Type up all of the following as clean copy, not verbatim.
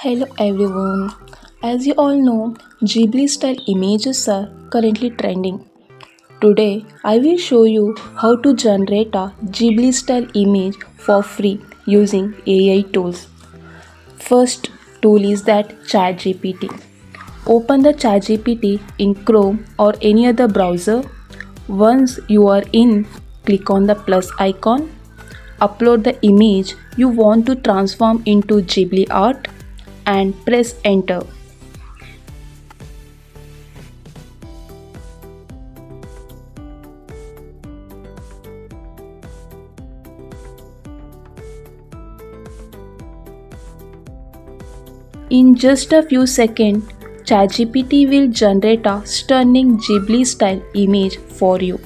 Hello everyone. As you all know, Ghibli style images are currently trending. Today, I will show you how to generate a Ghibli style image for free using AI tools. First tool is that Chatgpt. Open the Chatgpt in Chrome or any other browser. Once you are in, click on the plus icon. Upload the image you want to transform into Ghibli art and press enter. In just a few seconds, ChatGPT will generate a stunning Ghibli style image for you.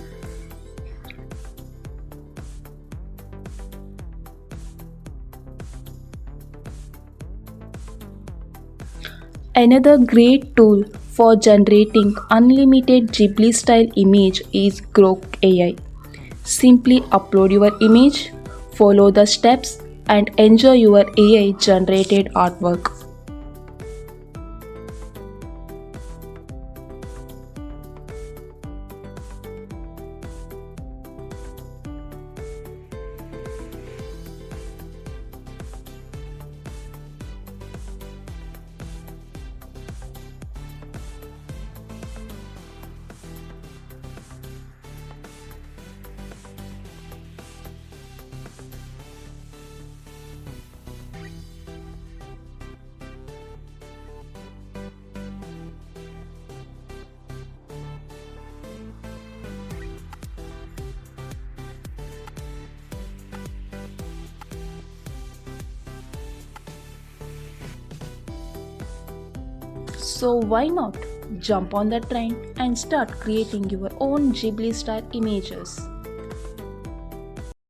Another great tool for generating unlimited Ghibli style image is Grok AI. Simply upload your image, follow the steps, and enjoy your AI generated artwork. So why not jump on the train and start creating your own Ghibli style images?